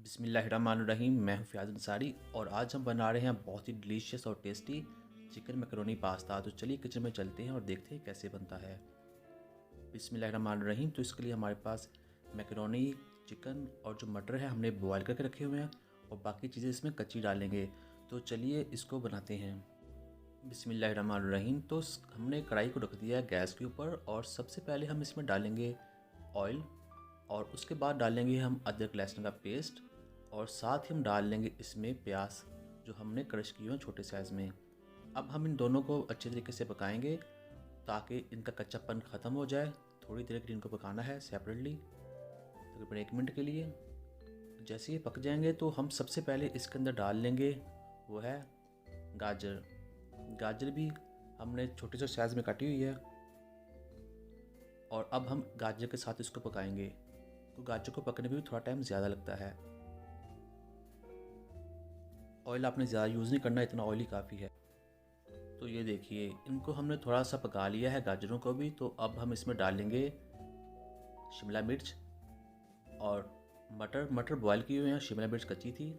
बिस्मिल्लाहिर्रहमानिर्रहीम। मैं हूँ फ़ियाज़ अंसारी और आज हम बना रहे हैं बहुत ही डिलीशियस और टेस्टी चिकन मैकरोनी पास्ता। तो चलिए किचन में चलते हैं और देखते हैं कैसे बनता है। बिस्मिल्लाहिर्रहमानिर्रहीम। तो इसके लिए हमारे पास मैकरोनी, चिकन और जो मटर है हमने बॉयल करके रखे हुए हैं और बाकी चीज़ें इसमें कच्ची डालेंगे। तो चलिए इसको बनाते हैं। बिस्मिल्लाहिर्रहमानिर्रहीम। तो हमने कढ़ाई को रख दिया है गैस के ऊपर और सबसे पहले हम इसमें डालेंगे ऑयल और उसके बाद डालेंगे हम अदरक लहसुन का पेस्ट और साथ ही हम डाल लेंगे इसमें प्याज जो हमने क्रश किए हैं छोटे साइज़ में। अब हम इन दोनों को अच्छे तरीके से पकाएंगे ताकि इनका कच्चापन ख़त्म हो जाए। थोड़ी देर के लिए इनको पकाना है सेपरेटली, तकरीबन 1 मिनट के लिए। जैसे ये पक जाएंगे तो हम सबसे पहले इसके अंदर डाल लेंगे वो है गाजर। गाजर भी हमने छोटे से साइज़ में काटी हुई है और अब हम गाजर के साथ इसको पकाएंगे। तो गाजर को पकने में भी थोड़ा टाइम ज़्यादा लगता है। ऑयल आपने ज़्यादा यूज़ नहीं करना, इतना ऑयल ही काफ़ी है। तो ये देखिए इनको हमने थोड़ा सा पका लिया है गाजरों को भी। तो अब हम इसमें डालेंगे शिमला मिर्च और मटर बॉयल किए हुए हैं, शिमला मिर्च कच्ची थी।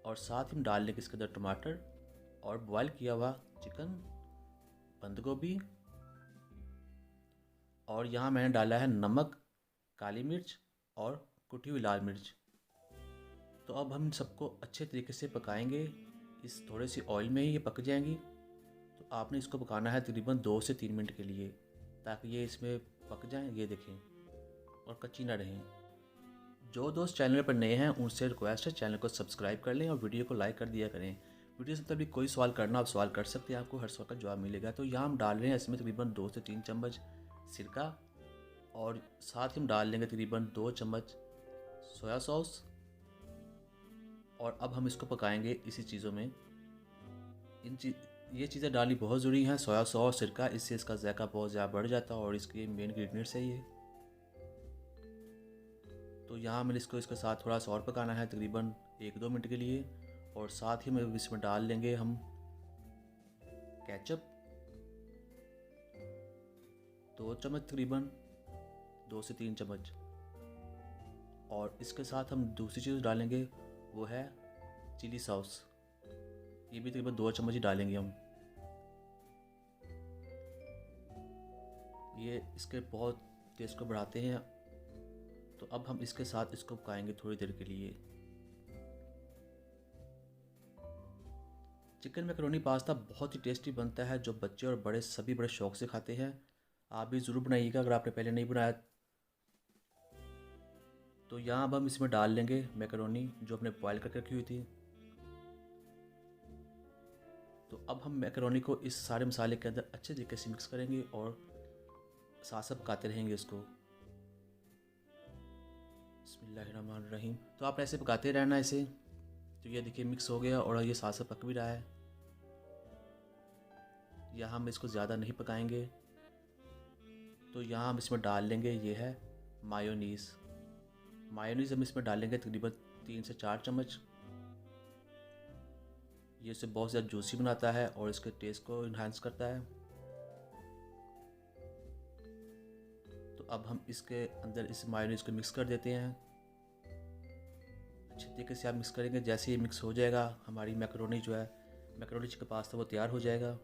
और साथ ही हम डाल लेंगे इसके अंदर टमाटर और बॉयल किया हुआ चिकन, बंद गोभी और यहाँ मैंने डाला है नमक, काली मिर्च और कुटी हुई लाल मिर्च। तो अब हम सबको अच्छे तरीके से पकाएंगे। इस थोड़े सी ऑयल में ही ये पक जाएंगी। तो आपने इसको पकाना है तकरीबन 2 से 3 मिनट के लिए ताकि ये इसमें पक जाएं, ये देखें, और कच्ची ना रहें। जो दोस्त चैनल पर नए हैं उनसे रिक्वेस्ट है चैनल को सब्सक्राइब कर लें और वीडियो को लाइक कर दिया करें। वीडियो से तभी कोई सवाल करना आप सवाल कर सकते हैं, आपको हर सवाल का जवाब मिलेगा। तो यहाँ हम डाल रहे हैं इसमें तकरीबन 2 से 3 चम्मच सिरका और साथ ही हम डाल लेंगे तकरीबन 2 चम्मच सोया सॉस। और अब हम इसको पकाएंगे इसी चीज़ों में। ये चीज़ें डालनी बहुत ज़रूरी हैं, सोया सॉस, सिरका, इससे इसका जायका बहुत ज़्यादा बढ़ जाता है और इसके मेन इंग्रेडिएंट्स है ये। तो यहाँ हमें इसको इसके साथ थोड़ा सा और पकाना है तकरीबन 1-2 मिनट के लिए। और साथ ही में इसमें डाल लेंगे हम केचप 2 चम्मच, तकरीबन 2 से 3 चम्मच। और इसके साथ हम दूसरी चीज़ डालेंगे वो है चिली सॉस, ये भी तकरीबन 2 चम्मच ही डालेंगे हम। ये इसके बहुत टेस्ट को बढ़ाते हैं। तो अब हम इसके साथ इसको पकाएंगे थोड़ी देर के लिए। चिकन मैकरोनी पास्ता बहुत ही टेस्टी बनता है, जो बच्चे और बड़े सभी बड़े शौक से खाते हैं। आप भी ज़रूर बनाइएगा अगर आपने पहले नहीं बनाया। तो यहाँ अब हम इसमें डाल लेंगे मैकरोनी जो हमने बॉयल करके रखी हुई थी। तो अब हम मैकरोनी को इस सारे मसाले के अंदर अच्छे तरीके से मिक्स करेंगे और साथ साथ पकाते रहेंगे इसको। बिस्मिल्लाहिर्रहमानिर्रहीम। तो आप ऐसे पकाते रहना इसे। तो ये देखिए मिक्स हो गया और ये साथ साथ पक भी रहा है। यहाँ हम इसको ज़्यादा नहीं पकाएंगे। तो यहाँ हम इसमें डाल लेंगे ये है मायोनीज़। मायोनीज़ हम इसमें डालेंगे तकरीबन 3 से 4 चम्मच। ये इसे बहुत ज़्यादा जूसी बनाता है और इसके टेस्ट को इन्हांस करता है। तो अब हम इसके अंदर इस मायोनीज़ को मिक्स कर देते हैं। अच्छे तरीके से आप मिक्स करेंगे। जैसे ये मिक्स हो जाएगा हमारी मैकरोनी जो है, मैकरोनी चिकन पास्ता, वो तैयार हो जाएगा।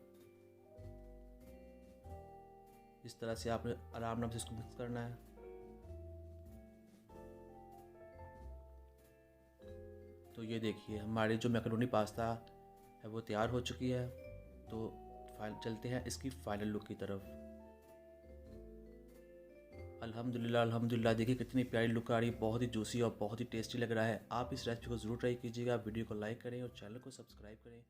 इस तरह से आपने आराम से इसको मिक्स करना है। तो ये देखिए हमारी जो मैकरोनी पास्ता है वो तैयार हो चुकी है। तो चलते हैं इसकी फाइनल लुक की तरफ। अल्हम्दुलिल्लाह अल्हम्दुलिल्लाह, देखिए कितनी प्यारी लुक आ रही है, बहुत ही जूसी और बहुत ही टेस्टी लग रहा है। आप इस रेसिपी को ज़रूर ट्राई कीजिएगा। वीडियो को लाइक करें और चैनल को सब्सक्राइब करें।